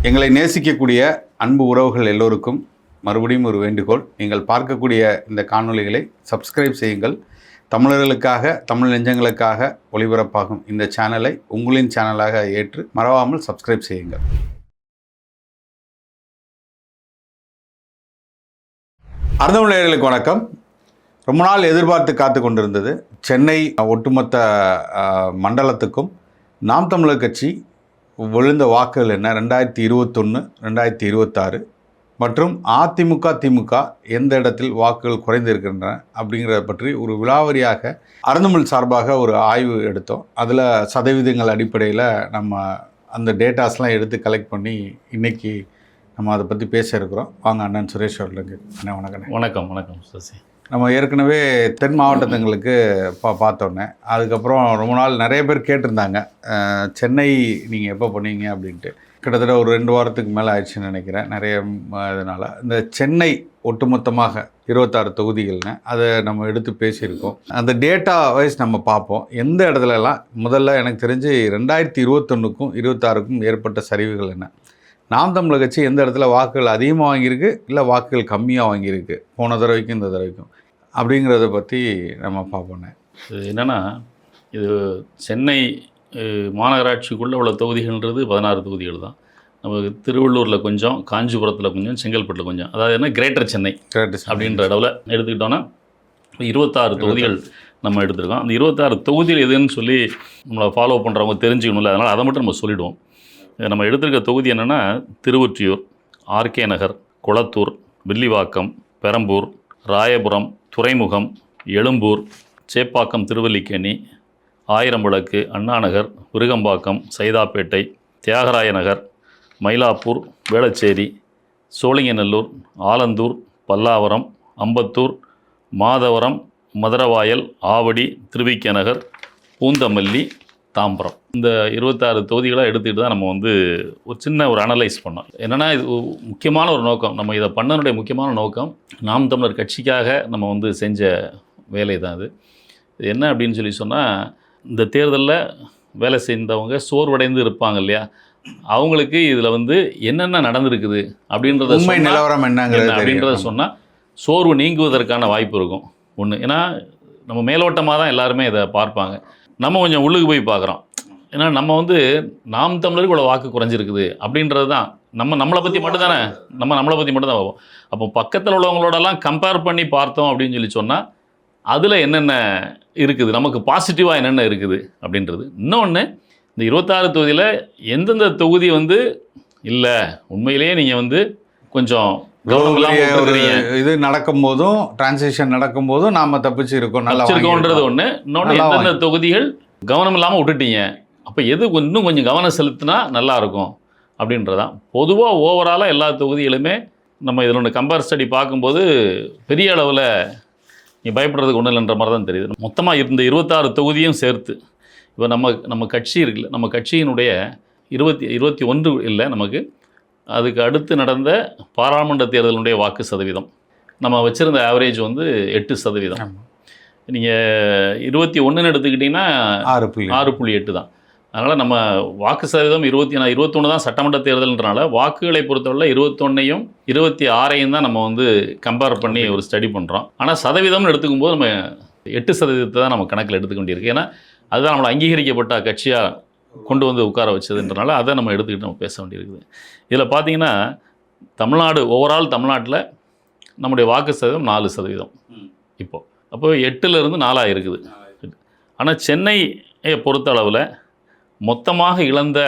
எங்களை நேசிக்கக்கூடிய அன்பு உறவுகள் எல்லோருக்கும் மறுபடியும் ஒரு வேண்டுகோள். நீங்கள் பார்க்கக்கூடிய இந்த காணொளிகளை சப்ஸ்கிரைப் செய்யுங்கள். தமிழர்களுக்காக, தமிழ் நெஞ்சங்களுக்காக ஒளிபரப்பாகும் இந்த சேனலை உங்களின் சேனலாக ஏற்று மறவாமல் சப்ஸ்கிரைப் செய்யுங்கள். அர்த்தமுள்ள நேயர்களுக்கு வணக்கம். ரொம்ப நாள் எதிர்பார்த்து காத்து கொண்டிருந்தது சென்னை ஒட்டுமொத்த மண்டலத்துக்கும் நாம் தமிழர் கட்சி விழுந்த வாக்குகள் என்ன, 2021, 2026 மற்றும் அதிமுக திமுக எந்த இடத்தில் வாக்குகள் குறைந்திருக்கின்றன அப்படிங்கிறத பற்றி ஒரு விலாவரியாக அருந்தமிழ் சார்பாக ஒரு ஆய்வு எடுத்தோம். அதில் சதவீதங்கள் அடிப்படையில் நம்ம அந்த டேட்டாஸ்லாம் எடுத்து கலெக்ட் பண்ணி இன்றைக்கி நம்ம அதை பற்றி பேச இருக்கிறோம். வாங்க அண்ணன் சுரேஷ் அவர்களுக்கு. அண்ணன் வணக்கம். வணக்கம். வணக்கம் சசி. நம்ம ஏற்கனவே தென் மாவட்டத்துங்களுக்கு பார்த்தோன்னே அதுக்கப்புறம் ரொம்ப நாள் நிறைய பேர் கேட்டிருந்தாங்க சென்னை நீங்கள் எப்போ பண்ணுவீங்க அப்படின்ட்டு. கிட்டத்தட்ட ஒரு 2 வாரத்துக்கு மேலே ஆயிடுச்சுன்னு நினைக்கிறேன். நிறைய இதனால் இந்த சென்னை ஒட்டுமொத்தமாக 26 தொகுதிகள்னு அதை நம்ம எடுத்து பேசியிருக்கோம். அந்த டேட்டா வைஸ் நம்ம பார்ப்போம் எந்த இடத்துலலாம். முதல்ல எனக்கு தெரிஞ்சு 2021க்கும் 26க்கும் ஏற்பட்ட சரிவுகள் என்ன, நாம் தமிழர் கட்சி எந்த இடத்துல வாக்குகள் அதிகமாக வாங்கியிருக்கு, இல்லை வாக்குகள் கம்மியாக வாங்கியிருக்கு போன தடவைக்கும் இந்த தடவைக்கும் அப்படிங்கிறத பற்றி நம்ம பார்ப்போம். என்னென்னா, இது சென்னை மாநகராட்சிக்குள்ளே உள்ள தொகுதிகள்ன்றது 16 தொகுதிகள் தான். நமக்கு திருவள்ளூரில் கொஞ்சம், காஞ்சிபுரத்தில் கொஞ்சம், செங்கல்பட்டில் கொஞ்சம், அதாவது என்ன கிரேட்டர் சென்னை அப்படின்ற அளவில் எடுத்துக்கிட்டோன்னா 26 தொகுதிகள் நம்ம எடுத்துருக்கோம். அந்த 26 தொகுதிகள் எதுன்னு சொல்லி நம்மளை ஃபாலோ பண்ணுறவங்க தெரிஞ்சுக்கணும்ல, அதனால் அதை மட்டும் நம்ம சொல்லிவிடுவோம். நம்ம எடுத்திருக்க தொகுதி என்னென்னா, திருவொற்றியூர், ஆர்கே நகர், குளத்தூர், வில்லிவாக்கம், பெரம்பூர், ராயபுரம், துறைமுகம், எழும்பூர், சேப்பாக்கம், திருவல்லிக்கேணி, ஆயிரம்விளக்கு, அண்ணாநகர், விருகம்பாக்கம், சைதாப்பேட்டை, தியாகராய நகர், மயிலாப்பூர், வேளச்சேரி, சோழிங்கநல்லூர், ஆலந்தூர், பல்லாவரம், அம்பத்தூர், மாதவரம், மதுரவாயல், ஆவடி, திருவிக்க நகர், பூந்தமல்லி, தாம்பரம். இந்த 26 தொகுதிகளாக எடுத்துக்கிட்டு தான் நம்ம ஒரு சின்ன அனலைஸ் பண்ணோம். என்னென்னா, இது முக்கியமான ஒரு நோக்கம், நம்ம இதை பண்ணனுடைய முக்கியமான நோக்கம் நாம் தமிழர் கட்சிக்காக நம்ம செஞ்ச வேலை தான் இது. என்ன அப்படின்னு சொல்லி சொன்னால், இந்த தேர்தலில் வேலை செய்தவங்க சோர்வடைந்து இருப்பாங்க இல்லையா, அவங்களுக்கு இதில் என்னென்ன நடந்திருக்குது அப்படின்றத உண்மை நிலவரம் என்னங்கிறது அப்படின்றத சொன்னால் சோர்வு நீங்குவதற்கான வாய்ப்பு இருக்கும். ஒன்று, ஏன்னா நம்ம மேலோட்டமாக தான் எல்லாருமே இதை பார்ப்பாங்க. நம்ம கொஞ்சம் உள்ளுக்கு போய் பார்க்குறோம். ஏன்னா நம்ம நாம் தமிழருக்கு இவ்வளோ வாக்கு குறைஞ்சிருக்குது அப்படின்றது தான் நம்மளை பற்றி மட்டும்தானே, நம்மளை பற்றி மட்டும் தான் பார்ப்போம். அப்போ பக்கத்தில் உள்ளவங்களோடலாம் கம்பேர் பண்ணி பார்த்தோம் அப்படின்னு சொல்லி சொன்னால் அதில் என்னென்ன இருக்குது, நமக்கு பாசிட்டிவாக என்னென்ன இருக்குது அப்படின்றது. இன்னொன்று, இந்த 26 தொகுதியில் எந்தெந்த தொகுதி இல்லை உண்மையிலேயே நீங்கள் கொஞ்சம் இது நடக்கும் போதும், டிரான்சிஷன் நடக்கும் போதும் நாம் தப்பிச்சு இருக்கோம், நல்லா இருக்கோன்றது ஒன்று. இன்னொன்று, எந்தெந்த தொகுதிகள் கவனம் இல்லாமல் விட்டுட்டீங்க, அப்போ எது இன்னும் கொஞ்சம் கவனம் செலுத்தினா நல்லாயிருக்கும் அப்படின்றதான். பொதுவாக ஓவராலாக எல்லா தொகுதிகளுமே நம்ம இதில் ஒன்று கம்பேர் ஸ்டடி பார்க்கும்போது பெரிய அளவில் நீ பயப்படுறதுக்கு ஒன்றும் இல்லைன்ற மாதிரி தான் தெரியுது. மொத்தமாக இந்த 26 தொகுதியும் சேர்த்து இப்போ நம்ம கட்சி இருக்குல்ல, நம்ம கட்சியினுடைய 21 இல்லை, நமக்கு அதுக்கு அடுத்து நடந்த பாராளுமன்ற தேர்தலுடைய வாக்கு சதவீதம் நம்ம வச்சுருந்த ஆவரேஜ் 8%. நீங்கள் 21ன்னு எடுத்துக்கிட்டிங்கன்னா 6.8 தான். அதனால் நம்ம வாக்கு சதவீதம் 21 தான் சட்டமன்ற தேர்தல்ன்றனால வாக்குகளை பொறுத்தவரை 21ஐயும் 26ஐயும் தான் நம்ம கம்பேர் பண்ணி ஒரு ஸ்டடி பண்ணுறோம். ஆனால் சதவீதம்னு எடுத்துக்கும்போது நம்ம 8% தான் நம்ம கணக்கில் எடுத்துக்க வேண்டியிருக்கு. ஏன்னா அதுதான் நம்மளை அங்கீகரிக்கப்பட்ட கட்சியாக கொண்டு உட்கார வச்சதுன்றனால அதை நம்ம எடுத்துக்கிட்டு நம்ம பேச வேண்டியிருக்குது. இதில் பார்த்தீங்கன்னா, தமிழ்நாடு ஓவரால் தமிழ்நாட்டில் நம்முடைய வாக்கு சதவீதம் 4% இப்போது. அப்போ 8லேருந்து 4 இருக்குது. ஆனால் சென்னையை பொறுத்த அளவில் மொத்தமாக இழந்த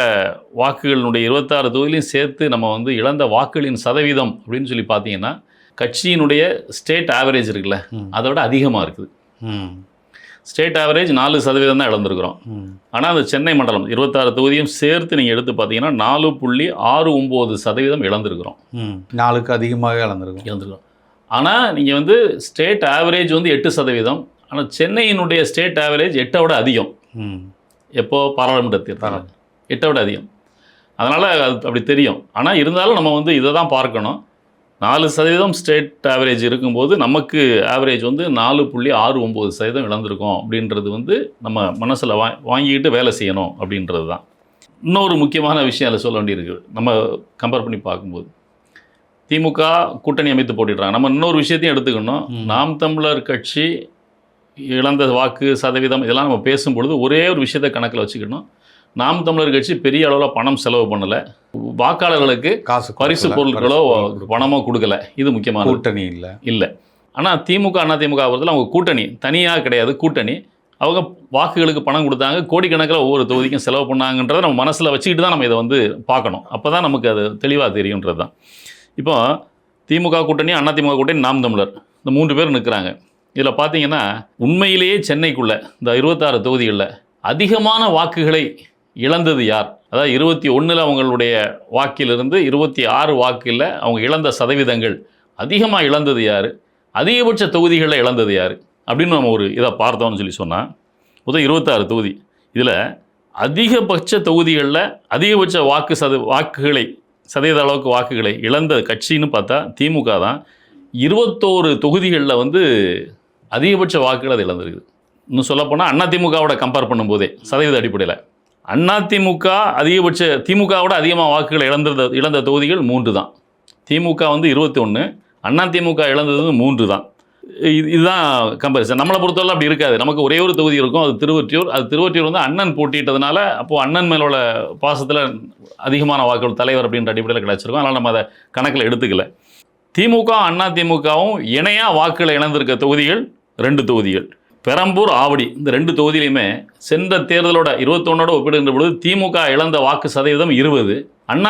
வாக்குகளினுடைய 26 தொகுதியிலையும் சேர்த்து நம்ம இழந்த வாக்குகளின் சதவீதம் அப்படின்னு சொல்லி பார்த்தீங்கன்னா, கட்சியினுடைய ஸ்டேட் ஆவரேஜ் இருக்குல்ல, அதை விட அதிகமாக இருக்குது. ஸ்டேட் ஆவரேஜ் 4% தான் இழந்திருக்கிறோம். ஆனால் அந்த சென்னை மண்டலம் 26 தொகுதியும் சேர்த்து நீங்கள் எடுத்து பார்த்தீங்கன்னா 4.69% இழந்திருக்கிறோம். 4க்கு அதிகமாக இழந்திருக்கிறோம். ஆனால் நீங்கள் ஸ்டேட் ஆவரேஜ் 8%. ஆனால் சென்னையினுடைய ஸ்டேட் ஆவரேஜ் 8 விட அதிகம். எப்போது பாராளுமன்ற தேர்தல் 8 விட அதிகம். அதனால் அது அப்படி தெரியும். ஆனால் இருந்தாலும் நம்ம இதை தான் பார்க்கணும். 4% ஸ்டேட் ஆவரேஜ் இருக்கும்போது நமக்கு ஆவரேஜ் 4.69% இழந்திருக்கோம் அப்படின்றது நம்ம மனசில் வாங்கிக்கிட்டு வேலை செய்யணும் அப்படின்றது தான். இன்னொரு முக்கியமான விஷயம் அதில் சொல்ல வேண்டியிருக்கு. நம்ம கம்பேர் பண்ணி பார்க்கும்போது திமுக கூட்டணி அமைத்து போட்டிடுறாங்க. நம்ம இன்னொரு விஷயத்தையும் எடுத்துக்கணும். நாம் தமிழர் கட்சி இழந்த வாக்கு சதவீதம் இதெல்லாம் நம்ம பேசும்பொழுது ஒரே ஒரு விஷயத்தை கணக்கில் வச்சுக்கணும். நாம் தமிழர் கட்சி பெரிய அளவில் பணம் செலவு பண்ணலை, வாக்காளர்களுக்கு காசு பரிசு பொருட்களோ பணமோ கொடுக்கல. இது முக்கியமான கூட்டணி இல்லை. ஆனால் திமுக அதிமுக பொறுத்தவரை அவங்க கூட்டணி தனியாக கிடையாது, கூட்டணி. அவங்க வாக்குகளுக்கு பணம் கொடுத்தாங்க, கோடிக்கணக்கில் ஒவ்வொரு தொகுதிக்கும் செலவு பண்ணாங்கன்றதை நம்ம மனசில் வச்சுக்கிட்டு தான் நம்ம இதை வந்து பார்க்கணும். அப்போ தான் நமக்கு அது தெளிவாக தெரியுன்றது தான். இப்போ திமுக கூட்டணி, அதிமுக கூட்டணி, நாம் தமிழர், இந்த 3 பேர் நிற்கிறாங்க. இதில் பார்த்தீங்கன்னா உண்மையிலேயே சென்னைக்குள்ளே இந்த 26 தொகுதிகளில் அதிகமான வாக்குகளை இழந்தது யார்? அதாவது 21 அவங்களுடைய வாக்கிலிருந்து 26 வாக்கில் அவங்க இழந்த சதவீதங்கள் அதிகமாக இழந்தது யார்? அதிகபட்ச தொகுதிகளில் இழந்தது யார் அப்படின்னு நம்ம ஒரு இதை பார்த்தோம்னு சொன்னால் முதல் 26 தொகுதி, இதில் அதிகபட்ச தொகுதிகளில் அதிகபட்ச வாக்குகளை சதவீத அளவுக்கு வாக்குகளை இழந்த கட்சின்னு பார்த்தா திமுக தான். 21 தொகுதிகளில் வந்து அதிகபட்ச வாக்குகள் அது இழந்திருக்குது. இன்னும் சொல்லப்போனால் அதிமுகவோட கம்பேர் பண்ணும்போதே சதவீத அடிப்படையில் அதிமுக அதிகபட்ச திமுகவோட அதிகமாக வாக்குகளை இழந்த தொகுதிகள் 3 தான். திமுக வந்து 21, அதிமுக இழந்தது 3 தான். இதுதான் கம்பேரிசன். நம்மளை பொறுத்தவரை அப்படி இருக்காது. நமக்கு ஒரே ஒரு தொகுதி இருக்கும், அது திருவொற்றியூர். அது திருவொற்றியூர் வந்து அண்ணன் போட்டிட்டதுனால அப்போது அண்ணன் மேலோட பாசத்தில் அதிகமான வாக்குகள் தலைவர் அப்படின்ற அடிப்படையில் கிடச்சிருக்கும். அதனால் நம்ம அதை கணக்கில் எடுத்துக்கல. திமுக அதிமுகவும் இணையாக வாக்குகளை இழந்திருக்க தொகுதிகள் 2 தொகுதிகள், பெரம்பூர், ஆவடி. இந்த 2 தொகுதியிலையுமே சென்ற தேர்தலோட 21ஓட ஒப்பிடுகின்ற பொழுது திமுக இழந்த வாக்கு சதவீதம் 20,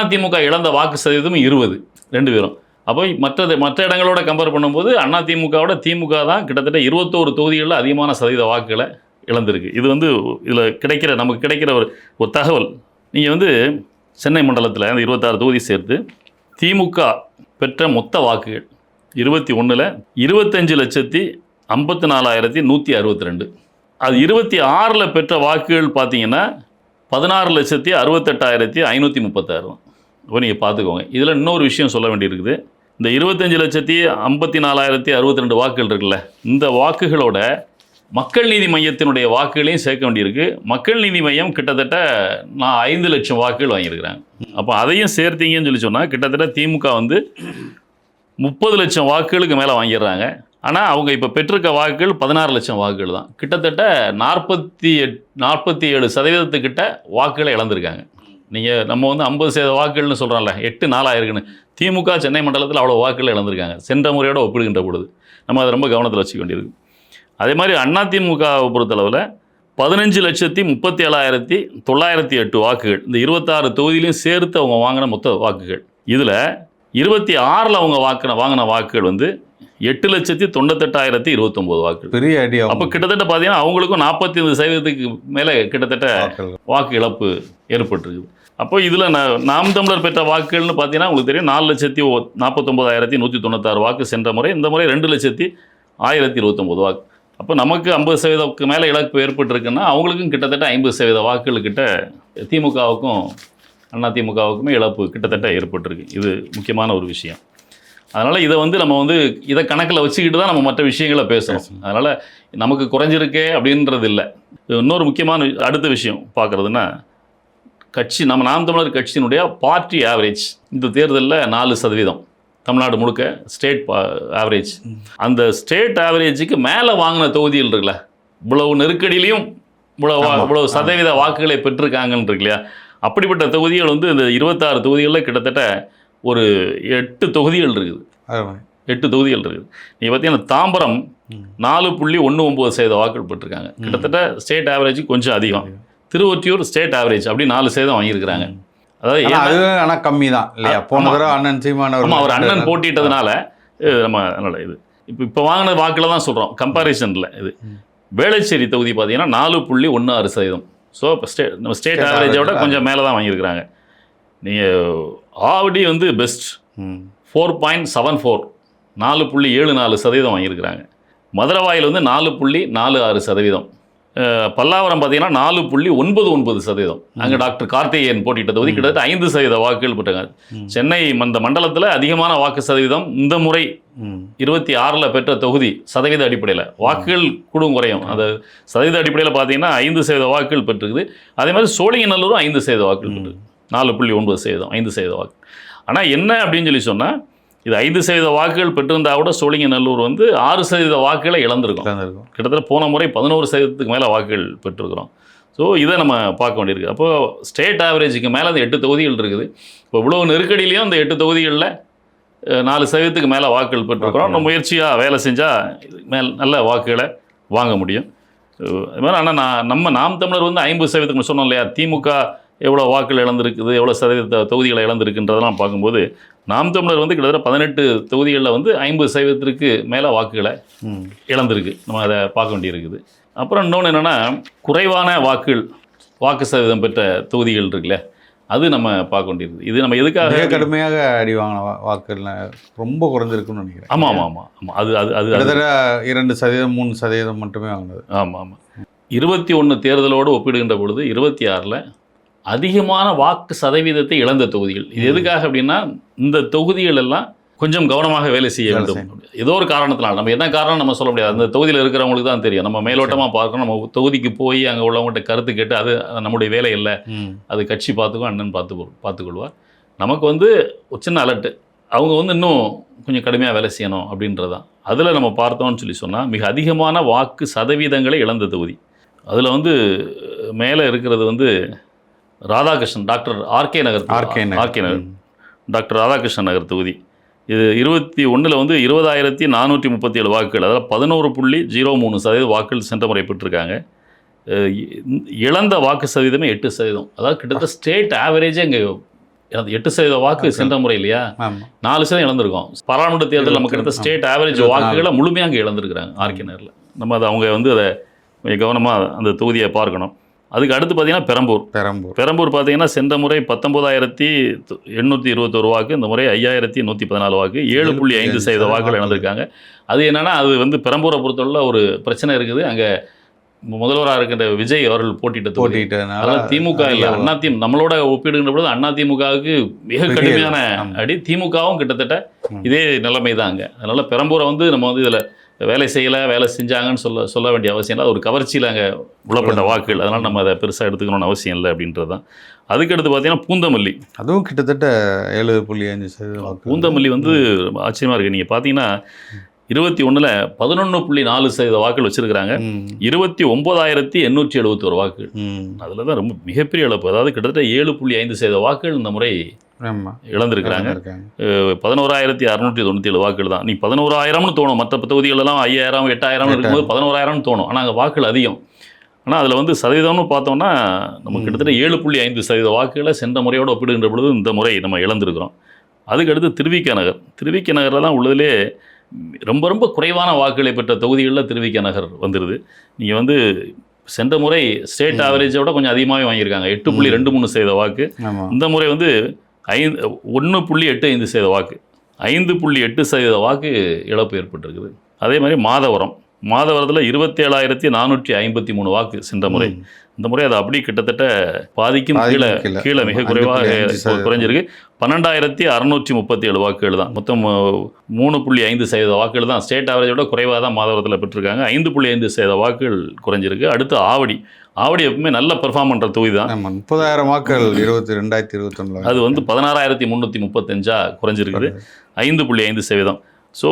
அதிமுக இழந்த வாக்கு சதவீதம் 20, 2 பேரும். அப்போ மற்ற இடங்களோட கம்பேர் பண்ணும்போது அதிமுகவோட திமுக தான் கிட்டத்தட்ட 21 தொகுதிகளில் அதிகமான சதவீத வாக்குகளை இழந்திருக்கு. இது வந்து இதில் நமக்கு கிடைக்கிற ஒரு தகவல். நீங்கள் வந்து சென்னை மண்டலத்தில் அந்த 26 தொகுதி சேர்த்து திமுக பெற்ற மொத்த வாக்குகள் 21ல் 25,54,162. அது 26ல் பெற்ற வாக்குகள் பார்த்தீங்கன்னா 16,68,536 தான். இப்போ நீங்கள் பார்த்துக்கோங்க. இதில் இன்னொரு விஷயம் சொல்ல வேண்டியிருக்குது. இந்த 25,54,062 வாக்குகள் இருக்குல்ல, இந்த வாக்குகளோட மக்கள் நீதி மையத்தினுடைய வாக்குகளையும் சேர்க்க வேண்டியிருக்கு. மக்கள் நீதி மையம் கிட்டத்தட்ட 5 லட்சம் வாக்குகள் வாங்கியிருக்கிறாங்க. அப்போ அதையும் சேர்த்தீங்கன்னு சொன்னால் கிட்டத்தட்ட திமுக வந்து 30 லட்சம் வாக்குகளுக்கு மேலே வாங்கிடுறாங்க. ஆனால் அவங்க இப்போ பெற்றிருக்க வாக்குகள் 16 லட்சம் வாக்குகள் தான். கிட்டத்தட்ட 47% வாக்குகளை இழந்திருக்காங்க. நம்ம வந்து 50% வாக்குகள்னு சொல்கிறோம்ல, 8-4 ஆயிருக்குன்னு. திமுக சென்னை மண்டலத்தில் அவ்வளோ வாக்குகள் இழந்திருக்காங்க சென்ற முறையோடு ஒப்பிடுகின்ற பொழுது. நம்ம அதை ரொம்ப கவனத்தில் வச்சுக்க வேண்டியிருக்கு. அதே மாதிரி அதிமுகவை பொறுத்தளவில் 15,37,908 வாக்குகள், இந்த 26 தொகுதியிலையும் சேர்த்து அவங்க வாங்கின மொத்த வாக்குகள். இதில் 26ல் அவங்க வாங்கின வாக்குகள் வந்து 8,98,029 வாக்குகள். பெரிய ஐடியா. அப்போ கிட்டத்தட்ட பார்த்தீங்கன்னா அவங்களுக்கும் 45% மேலே கிட்டத்தட்ட வாக்கு இழப்பு ஏற்பட்டிருக்குது. அப்போ இதில் நாம் தமிழர் பெற்ற வாக்குகள்னு பார்த்தீங்கன்னா உங்களுக்கு தெரியும் 4,49,196 வாக்கு சென்ற முறை. இந்த முறை 2,01,029 வாக்கு. அப்போ நமக்கு 50% மேலே இழப்பு ஏற்பட்டிருக்குன்னா அவங்களுக்கும் கிட்டத்தட்ட 50% வாக்குகள்கிட்ட திமுகவுக்கும் அதிமுகவுக்குமே இழப்பு கிட்டத்தட்ட ஏற்பட்டிருக்கு. இது முக்கியமான ஒரு விஷயம். அதனால் இதை வந்து நம்ம வந்து இதை கணக்கில் வச்சுக்கிட்டு தான் நம்ம மற்ற விஷயங்களை பேசணும். அதனால் நமக்கு குறைஞ்சிருக்கே அப்படின்றது இல்லை. இன்னொரு முக்கியமான அடுத்த விஷயம் பார்க்குறதுன்னா, நம்ம நாம் தமிழர் கட்சியினுடைய பார்ட்டி ஆவரேஜ் இந்த தேர்தலில் 4%. தமிழ்நாடு முழுக்க ஸ்டேட் ஆவரேஜ். அந்த ஸ்டேட் ஆவரேஜுக்கு மேலே வாங்கின தொகுதிகள் இருக்குல்ல, இவ்வளவு நெருக்கடியிலையும் இவ்வளவு சதவீத வாக்குகளை பெற்றிருக்காங்கன்னு இருக்கு இல்லையா, அப்படிப்பட்ட தொகுதிகள் வந்து இந்த 26 தொகுதிகளில் கிட்டத்தட்ட ஒரு 8 தொகுதிகள் இருக்குது. 8 தொகுதிகள் இருக்குது. நீங்கள் பார்த்தீங்கன்னா தாம்பரம் 4.19% வாக்குகள் பெற்றிருக்காங்க. கிட்டத்தட்ட ஸ்டேட் ஆவரேஜ் கொஞ்சம் அதிகம். திருவொற்றியூர் ஸ்டேட் ஆவரேஜ் அப்படி 4% வாங்கியிருக்கிறாங்க. அதாவது கம்மி தான் இல்லையா? போன தடவை அண்ணன் சீமான் அவர் அண்ணன் போட்டிட்டதுனால நம்ம அதனால் இது இப்போ வாங்கின வாக்கில் தான் சொல்கிறோம் கம்பாரிசனில். இது வேளச்சேரி தொகுதி பார்த்தீங்கன்னா 4.16%. ஸோ இப்போ நம்ம ஸ்டேட் ஆவரேஜை விட கொஞ்சம் மேலே தான் வாங்கியிருக்கிறாங்க. நீங்கள் ஆவடி வந்து பெஸ்ட் 4.74, 4.74% வாங்கியிருக்கிறாங்க. மதுரவாயில் வந்து 4.46%, பல்லாவரம் பார்த்தீங்கன்னா 4.99%. அங்கே டாக்டர் கார்த்திகேயன் போட்டியிட்ட தொகுதி கிட்டத்தட்ட 5% வாக்குகள் பெற்றாங்க. சென்னை அந்த மண்டலத்தில் அதிகமான வாக்கு சதவீதம் இந்த முறை 26 பெற்ற தொகுதி சதவீத அடிப்படையில். வாக்குகள் கூடும் குறையும், அந்த சதவீத அடிப்படையில் பார்த்தீங்கன்னா 5% வாக்குகள் பெற்றிருக்குது. அதே மாதிரி சோழிங்கநல்லூரும் 5% வாக்குகள் பெற்று 4.9%, 5% வாக்கு. ஆனால் என்ன அப்படின்னு சொல்லி சொன்னால், இது 5% வாக்குகள் பெற்றிருந்தா கூட சோழிங்கநல்லூர் வந்து 6% வாக்குகளை இழந்திருக்கும். கிட்டத்தட்ட போன முறை 11%க்கு மேலே வாக்குகள் பெற்றிருக்கிறோம். ஸோ இதை நம்ம பார்க்க வேண்டியிருக்கு. அப்போது ஸ்டேட் ஆவரேஜுக்கு மேலே அந்த 8 தொகுதிகள் இருக்குது. இப்போ இவ்வளோ நெருக்கடியிலையும் அந்த 8 தொகுதிகளில் 4% மேலே வாக்குகள் பெற்றிருக்கிறோம். நம்ம முயற்சியாக வேலை செஞ்சால் நல்ல வாக்குகளை வாங்க முடியும். அது மாதிரி ஆனால் நாம் தமிழர் வந்து 50% சொன்னோம் இல்லையா, திமுக எவ்வளோ வாக்குகள் இழந்திருக்குது, எவ்வளோ சதவீத தொகுதிகளை இழந்திருக்குன்றதெல்லாம் பார்க்கும்போது நாம் தமிழர் வந்து கிட்டத்தட்ட 18 தொகுதிகளில் வந்து 50% மேலே வாக்குகளை இழந்திருக்கு. நம்ம அதை பார்க்க வேண்டியிருக்குது. அப்புறம் இன்னொன்று என்னென்னா, குறைவான வாக்கு சதவீதம் பெற்ற தொகுதிகள் இருக்குல்ல, அது நம்ம பார்க்க வேண்டியிருக்குது. இது நம்ம எதுக்காக கடுமையாக அடி வாங்கின வாக்குகள் ரொம்ப குறைஞ்சிருக்குன்னு நினைக்கிறேன். ஆமாம். அது கிட்டத்தட்ட 2%, 3% மட்டுமே வாங்கினது. ஆமாம். 21 தேர்தலோடு ஒப்பிடுகின்ற பொழுது 26ல் அதிகமான வாக்கு சதவீதத்தை இழந்த தொகுதிகள். இது எதுக்காக அப்படின்னா, இந்த தொகுதிகள் எல்லாம் கொஞ்சம் கவனமாக வேலை செய்ய வேண்டும். ஏதோ ஒரு காரணத்தினால், நம்ம என்ன காரணம் நம்ம சொல்ல முடியாது, அந்த தொகுதியில் இருக்கிறவங்களுக்கு தான் தெரியும். நம்ம மேலோட்டமாக பார்க்கணும், நம்ம தொகுதிக்கு போய் அங்கே உள்ளவங்கள்ட்ட கருத்து கேட்டு அது நம்முடைய வேலை இல்லை, அது கட்சி பார்த்துக்கும், அண்ணன் பார்த்துக்கொள்வார். நமக்கு வந்து ஒரு சின்ன அலர்ட்டு, அவங்க வந்து இன்னும் கொஞ்சம் கடுமையாக வேலை செய்யணும் அப்படின்றது தான். அதில் நம்ம பார்த்தோம்னு சொல்லி சொன்னால், மிக அதிகமான வாக்கு சதவீதங்களை இழந்த தொகுதி. அதில் வந்து மேலே இருக்கிறது வந்து ராதாகிருஷ்ணன், டாக்டர் ஆர்கே நகர் டாக்டர் ராதாகிருஷ்ணன் நகர் தொகுதி. இது 21 வந்து 20,437 வாக்குகள், அதாவது 11.03% வாக்குகள் சென்ற முறை பெற்றிருக்காங்க. இழந்த வாக்கு சதவீதமே 8%. அதாவது கிட்டத்தட்ட ஸ்டேட் ஆவரேஜே இங்கே 8% வாக்கு சென்ற முறை இல்லையா, 4% இழந்திருக்கோம். பாராளுமன்ற தேர்தல் நமக்கு கிட்டத்தட்ட ஸ்டேட் ஆவரேஜ் வாக்குகளை முழுமையாக அங்கே இழந்திருக்கிறாங்க ஆர்கே நகரில். நம்ம அதை அவங்க வந்து அதை கவனமாக அந்த தொகுதியை பார்க்கணும். அதுக்கு அடுத்து பார்த்தீங்கன்னா பெரம்பூர் பார்த்தீங்கன்னா சென்ற முறை 19,821 வாக்கு, இந்த முறை 5,114 வாக்கு, 7.5% வாக்குகள் இழந்திருக்காங்க. அது என்னென்னா, அது வந்து பெரம்பூரை பொறுத்தவரை ஒரு பிரச்சனை இருக்குது. அங்கே முதல்வராக இருக்கின்ற விஜய் அவர்கள் போட்டிட்டனால திமுக இல்லை, நம்மளோட ஒப்பிடுகின்ற பொழுது அதிமுகவுக்கு மிக கடுமையான அடி. திமுகவும் கிட்டத்தட்ட இதே நிலைமை தான் அங்கே. அதனால் பெரம்பூரை வந்து நம்ம வந்து இதில் வேலை செஞ்சாங்கன்னு சொல்ல வேண்டிய அவசியம் இல்லை. அது ஒரு கவர்ச்சியில் அங்கே உழப்பட்ட வாக்குகள், அதனால் நம்ம அதை பெருசாக எடுத்துக்கணும்னு அவசியம் இல்லை அப்படின்றது தான். அதுக்கடுத்து பார்த்தீங்கன்னா பூந்தமல்லி, அதுவும் கிட்டத்தட்ட 7.5% பூந்தமல்லி வந்து ஆச்சரியமாக இருக்குது. நீங்கள் பார்த்தீங்கன்னா 21ல் 11.4% வாக்குகள் வச்சுருக்கிறாங்க, 29,871 வாக்குகள். அதில் தான் ரொம்ப மிகப்பெரிய இழப்பு. அதாவது கிட்டத்தட்ட 7.5% வாக்குகள் இந்த முறை இழந்திருக்கிறாங்க. 11,697 வாக்குகள் தான். நீ 11,000னு தோணும், மற்ற தொகுதிகளெல்லாம் 5,000, 8,000 இருக்கும்போது 11,000னு தோணும். ஆனால் அங்கே வாக்குகள் அதிகம். ஆனால் அதில் வந்து சதவீதம்னு பார்த்தோம்னா நம்ம கிட்டத்தட்ட 7.5% வாக்குகளை சென்ற முறையோடு ஒப்பிடுகின்ற பொழுது இந்த முறை நம்ம இழந்திருக்கிறோம். அதுக்கடுத்து திருவிக நகரில் தான் உள்ளதிலே ரொம்ப ரொம்ப குறைவான வாக்குகளை பெற்ற தொகுதிகளில் திருவிக நகர் வந்துடுது. நீங்கள் வந்து சென்ற முறை ஸ்டேட் ஆவரேஜோட கொஞ்சம் அதிகமாகவே வாங்கியிருக்காங்க, 8.23% வாக்கு. இந்த முறை வந்து 1.85% வாக்கு, 5.8% வாக்கு இழப்பு ஏற்பட்டிருக்குது. அதே மாதிரி மாதவரத்தில் 27,453 வாக்கு சென்ற முறை. இந்த முறை அது அப்படி கிட்டத்தட்ட பாதிக்கும் கீழே மிக குறைவாக குறைஞ்சிருக்கு. 12,637 வாக்குகள் தான். மொத்தம் 3.5% வாக்குகள் தான். ஸ்டேட் ஆவரேஜோட குறைவாக தான் மாதவரத்தில் பெற்றிருக்காங்க. 5.5% வாக்குகள் குறைஞ்சிருக்கு. அடுத்து ஆவடி எப்பவுமே நல்ல பெர்ஃபார்ம் பண்ணுற தொகுதி தான். 30,000 வாக்குகள் 2021 அது வந்து 16,335 குறைஞ்சிருக்குது, 5.5%. ஸோ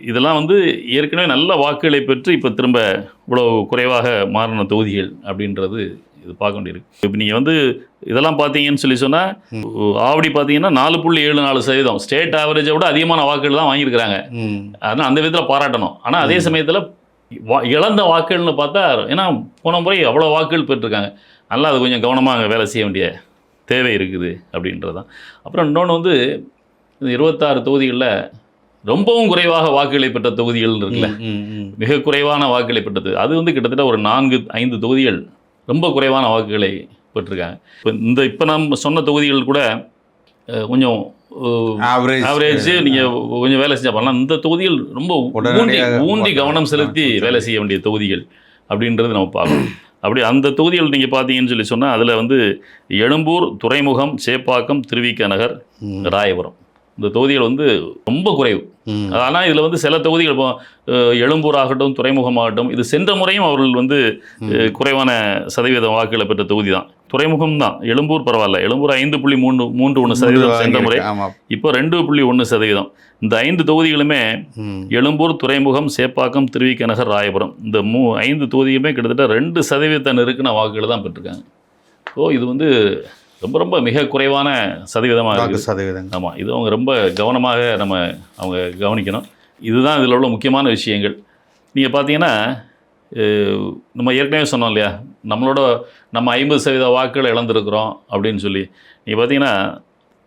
இதெல்லாம் வந்து ஏற்கனவே நல்ல வாக்குகளை பெற்று இப்போ திரும்ப இவ்வளோ குறைவாக மாறின தொகுதிகள் அப்படின்றது இது பார்க்க வேண்டியிருக்கு. இப்போ நீங்கள் வந்து இதெல்லாம் பார்த்தீங்கன்னு சொல்லி சொன்னால், ஆவடி பார்த்தீங்கன்னா 4.74% ஸ்டேட் ஆவரேஜை விட அதிகமான வாக்குகள் தான் வாங்கியிருக்கிறாங்க. அதனால் அந்த விதத்தில் பாராட்டணும். ஆனால் அதே சமயத்தில் இழந்த வாக்குகள்னு பார்த்தா, ஏன்னா போன முறை அவ்வளோ வாக்குகள் பெற்றிருக்காங்க, அதனால் அது கொஞ்சம் கவனமாக அங்கே வேலை செய்ய வேண்டிய தேவை இருக்குது அப்படின்றது தான். அப்புறம் இன்னொன்று வந்து 26 தொகுதிகளில் ரொம்பவும் குறைவாக வாக்குகளை பெற்ற தொகுதிகள் இருக்குல்ல, மிக குறைவான வாக்குகளை பெற்றது. அது வந்து கிட்டத்தட்ட ஒரு 4-5 தொகுதிகள் ரொம்ப குறைவான வாக்குகளை பெற்றிருக்காங்க. இப்போ நம்ம சொன்ன தொகுதிகள் கூட கொஞ்சம் ஆவரேஜ் நீங்கள் கொஞ்சம் வேலை செஞ்சால் பண்ணலாம். இந்த தொகுதிகள் ரொம்ப ஊன்றி கவனம் செலுத்தி வேலை செய்ய வேண்டிய தொகுதிகள் அப்படின்றது நம்ம பார்க்கணும். அப்படி அந்த தொகுதிகள் நீங்கள் பார்த்தீங்கன்னு சொன்னால் அதில் வந்து எழும்பூர், துறைமுகம், சேப்பாக்கம், திருவிக நகர், ராயபுரம் இந்த தொகுதிகள் வந்து ரொம்ப குறைவு. ஆனால் இதில் வந்து சில தொகுதிகள் இப்போ எழும்பூர் ஆகட்டும், துறைமுகம் ஆகட்டும், இது சென்ற முறையும் அவர்கள் வந்து குறைவான சதவீத வாக்குகளை பெற்ற தொகுதி தான். துறைமுகம் தான், எழும்பூர் பரவாயில்ல, எழும்பூர் 5.31% சென்ற முறை, இப்போ 2.1%. இந்த 5 தொகுதிகளுமே எழும்பூர், துறைமுகம், சேப்பாக்கம், திருவிக நகர், ராயபுரம் இந்த 5 தொகுதிகளுமே கிட்டத்தட்ட 2% நெருக்கின வாக்குகளை தான் பெற்றிருக்காங்க. ஸோ இது வந்து ரொம்ப ரொம்ப மிக குறைவான சதவீதமாக இருக்குது. ஆமாம், இது அவங்க ரொம்ப கவனமாக அவங்க கவனிக்கணும். இதுதான் இதில் உள்ள முக்கியமான விஷயங்கள். நீங்கள் பார்த்தீங்கன்னா நம்ம ஏற்கனவே சொன்னோம் இல்லையா, நம்ம 50% வாக்குகளை இழந்திருக்கிறோம் அப்படின்னு சொல்லி. நீங்கள் பார்த்தீங்கன்னா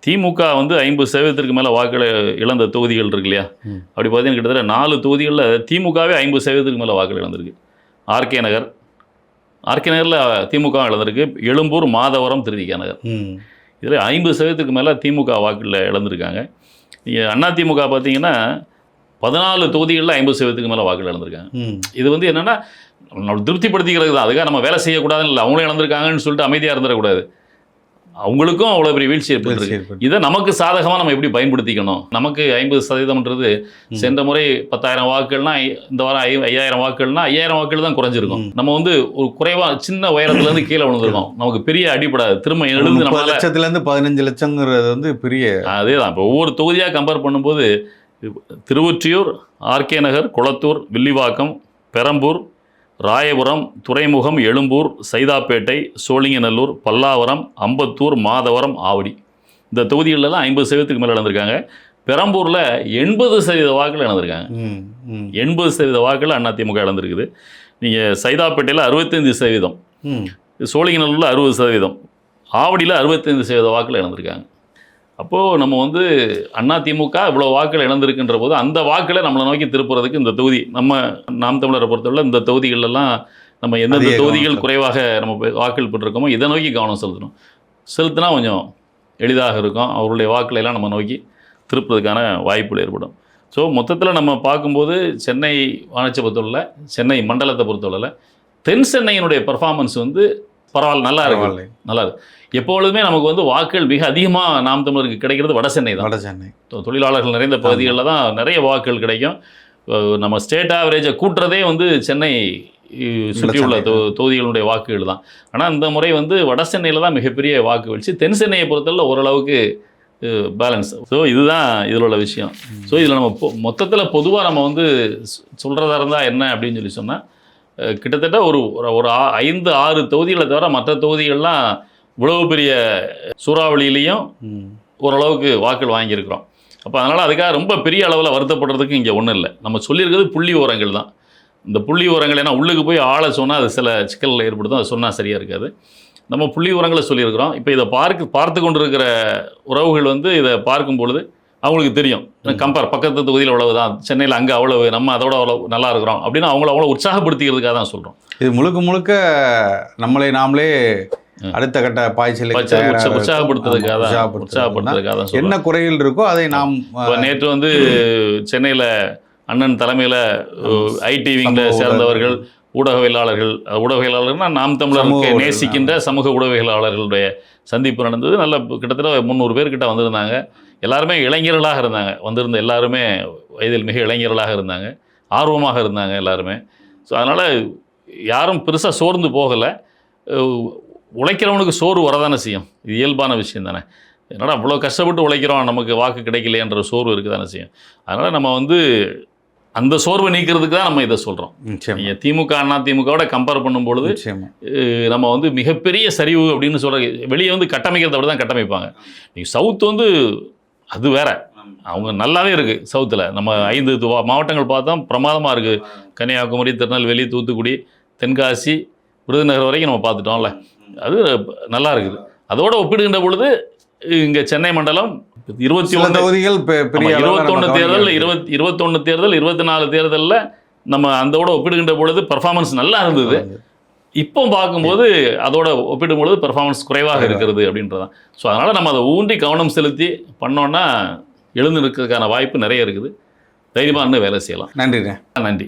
திமுக வந்து 50% மேலே வாக்குகளை இழந்த தொகுதிகள் இருக்கு இல்லையா, அப்படி பார்த்தீங்கன்னா கிட்டத்தட்ட 4 தொகுதிகளில் திமுகவே 50% மேலே வாக்குகள் இழந்திருக்கு. ஆர்கே நகரில் திமுக இழந்திருக்கு. எழும்பூர், மாதவரம், திருவிக நகர் இதில் 50% மேலே திமுக வாக்கில் இழந்திருக்காங்க. நீங்கள் அதிமுக பார்த்தீங்கன்னா 14 தொகுதிகளில் 50% மேலே வாக்குகள் இழந்திருக்காங்க. இது வந்து என்னென்னா நம்ம திருப்திப்படுத்திக்கிறது தான், அதுக்காக நம்ம வேலை செய்யக்கூடாதுன்னு இல்லை, அவங்களும் இழந்திருக்காங்கன்னு சொல்லிட்டு அமைதியாக இருந்துடக்கூடாது. அவங்களுக்கும் அவ்வளோ பெரிய வீழ்ச்சி ஏற்பட்டுருக்கு. இதை நமக்கு சாதகமாக நம்ம எப்படி பயன்படுத்திக்கணும். நமக்கு 50%ன்றது சென்ற முறை 10,000 வாக்குகள்னா இந்த வாரம் 5,000 வாக்குகள்னா 5,000 வாக்குகள் தான் குறைஞ்சிருக்கும். நம்ம வந்து ஒரு குறைவாக சின்ன உயரத்துலேருந்து கீழே விழுந்திருக்கோம், நமக்கு பெரிய அடிப்படாது. திரும்ப எழுந்து 30 லட்சத்துலேருந்து 15 லட்சங்கிறது வந்து பெரிய அதே தான். இப்போ ஒவ்வொரு தொகுதியாக கம்பேர் பண்ணும்போது திருவொற்றியூர், ஆர்கே நகர், குளத்தூர், வில்லிவாக்கம், பெரம்பூர், ராயபுரம், துறைமுகம், எழும்பூர், சைதாப்பேட்டை, சோழிங்கநல்லூர், பல்லாவரம், அம்பத்தூர், மாதவரம், ஆவடி இந்த தொகுதிகளெல்லாம் 50%க்கு மேலே இழந்திருக்காங்க. பெரம்பூரில் 80% வாக்குகள் இழந்திருக்காங்க. 80% வாக்குகள் அதிமுக இழந்திருக்குது. நீங்கள் சைதாப்பேட்டையில் 65%, சோழிங்கநல்லூரில் 60%, ஆவடியில் 65% வாக்குகள் இழந்திருக்காங்க. அப்போது நம்ம வந்து அதிமுக இவ்வளோ வாக்குகள் இழந்திருக்குன்ற போது அந்த வாக்களை நம்மளை நோக்கி திருப்புறதுக்கு இந்த தொகுதி நாம் தமிழரை பொறுத்தவரை இந்த தொகுதிகளெல்லாம் நம்ம எந்தெந்த தொகுதிகள் குறைவாக நம்ம வாக்குகள் பெற்றிருக்கோமோ இதை நோக்கி கவனம் செலுத்தினா கொஞ்சம் எளிதாக இருக்கும். அவருடைய வாக்களை எல்லாம் நம்ம நோக்கி திருப்புறதுக்கான வாய்ப்புகள் ஏற்படும். ஸோ மொத்தத்தில் நம்ம பார்க்கும்போது சென்னை மாநகராட்சியை பொறுத்தவரை, சென்னை மண்டலத்தை பொறுத்தவரை தென் சென்னையினுடைய பர்ஃபார்மன்ஸ் வந்து பரவாயில்ல, நல்லா இருக்கு. எப்பொழுதுமே நமக்கு வந்து வாக்குகள் மிக அதிகமாக நாம் தமிழருக்கு கிடைக்கிறது வட சென்னை தான். தொழிலாளர்கள் நிறைந்த பகுதிகளில் தான் நிறைய வாக்குகள் கிடைக்கும். நம்ம ஸ்டேட் ஆவரேஜை கூட்டுறதே வந்து சென்னை சுற்றியுள்ள தொகுதிகளுடைய வாக்குகள் தான். ஆனால் இந்த முறை வந்து வட சென்னையில் தான் மிகப்பெரிய வாக்கு வீழ்ச்சி. தென் சென்னையை பொறுத்தவரை ஓரளவுக்கு பேலன்ஸ். ஸோ இதுதான் இதில் உள்ள விஷயம். ஸோ இதில் நம்ம மொத்தத்தில் பொதுவாக நம்ம வந்து சொல்கிறதா இருந்தால் என்ன அப்படின்னு சொல்லி சொன்னால், கிட்டத்தட்ட ஒரு 5-6 தொகுதிகளை தவிர மற்ற தொகுதிகள்லாம் இவ்வளவு பெரிய சூறாவளியிலையும் ஓரளவுக்கு வாக்குகள் வாங்கியிருக்கிறோம். அப்போ அதனால் அதுக்காக ரொம்ப பெரிய அளவில் வருத்தப்படுறதுக்கு இங்கே ஒன்றும் இல்லை. நம்ம சொல்லியிருக்கிறது புள்ளி விவரங்கள் தான். இந்த புள்ளி விவரங்கள் ஏன்னா உள்ளுக்கு போய் ஆளை சொன்னால் அது சில சிக்கல்கள் ஏற்படுத்தும், அதை சொன்னால் சரியாக இருக்காது. நம்ம புள்ளி விவரங்களை சொல்லியிருக்கிறோம். இப்போ இதை பார்த்து கொண்டிருக்கிற உறவுகள் வந்து இதை பார்க்கும் பொழுது அவங்களுக்கு தெரியும், பக்கத்து தொகுதியில் அவ்வளவு தான், சென்னையில் அங்கே அவ்வளவு, நம்ம அதோட அவ்வளோ நல்லா இருக்கிறோம் அப்படின்னு அவ்வளோ உற்சாகப்படுத்திக்கிறதுக்காக தான் சொல்கிறோம். இது முழுக்க நம்மளை நாமளே அடுத்த கட்ட பாய்ச்சலுக்கு உற்சாகப்படுத்துறதுக்காக தான். என்ன குறைகள் இருக்கோ அதை நாம் நேற்று வந்து சென்னையில் அண்ணன் தலைமையில் ஐடி விங்கில் சேர்ந்தவர்கள், ஊடகவியலாளர்கள்னா நாம் தமிழருக்கு நேசிக்கின்ற சமூக ஊடகவியலாளர்களுடைய சந்திப்பு நடந்தது. நல்ல கிட்டத்தட்ட 300 பேர்கிட்ட வந்திருந்தாங்க. எல்லாருமே இளைஞர்களாக இருந்தாங்க. வந்திருந்த எல்லாருமே வயதில் மிக இளைஞர்களாக இருந்தாங்க, ஆர்வமாக இருந்தாங்க எல்லாருமே. ஸோ அதனால் யாரும் பெருசாக சோர்ந்து போகலை. உழைக்கிறவனுக்கு சோறு வரதானே செய்யும், இது இயல்பான விஷயம் தானே. என்னடா அவ்வளோ கஷ்டப்பட்டு உழைக்கிறோம், நமக்கு வாக்கு கிடைக்கலையன்ற சோர்வு இருக்குது தானே செய்யும். அதனால் நம்ம வந்து அந்த சோர்வை நீக்கிறதுக்கு தான் நம்ம இதை சொல்கிறோம். நீங்கள் திமுக அதிமுகவோட கம்பேர் பண்ணும்பொழுது நம்ம வந்து மிகப்பெரிய சரிவு அப்படின்னு சொல்கிற, வெளியே வந்து கட்டமைக்கிறத விட தான் கட்டமைப்பாங்க. நீங்கள் சவுத் வந்து அது வேற, அவங்க நல்லாவே இருக்குது. சவுத்தில் நம்ம 5 மாவட்டங்கள் பார்த்தோம், பிரமாதமாக இருக்குது. கன்னியாகுமரி, திருநெல்வேலி, தூத்துக்குடி, தென்காசி, விருதுநகர் வரைக்கும் நம்ம பார்த்துட்டோம்ல, அது நல்லா இருக்குது. அதோடு ஒப்பிடுகின்ற பொழுது இங்கே சென்னை மண்டலம் 21 தொகுதிகள், 21 தேர்தல், 21 தேர்தல், 24 தேர்தலில் நம்ம அதோட ஒப்பிடுகின்ற பொழுது பர்ஃபார்மன்ஸ் நல்லா இருந்தது. இப்போ பார்க்கும்போது அதோட ஒப்பிடும் பொழுது பெர்ஃபார்மன்ஸ் குறைவாக இருக்கிறது அப்படின்றதான். ஸோ அதனால் நம்ம அதை ஊன்றி கவனம் செலுத்தி பண்ணோன்னா எழுந்து இருக்கிறதுக்கான வாய்ப்பு நிறைய இருக்குது. தைரியமாக இன்னும் வேலை செய்யலாம். நன்றிண்ணே. நன்றி.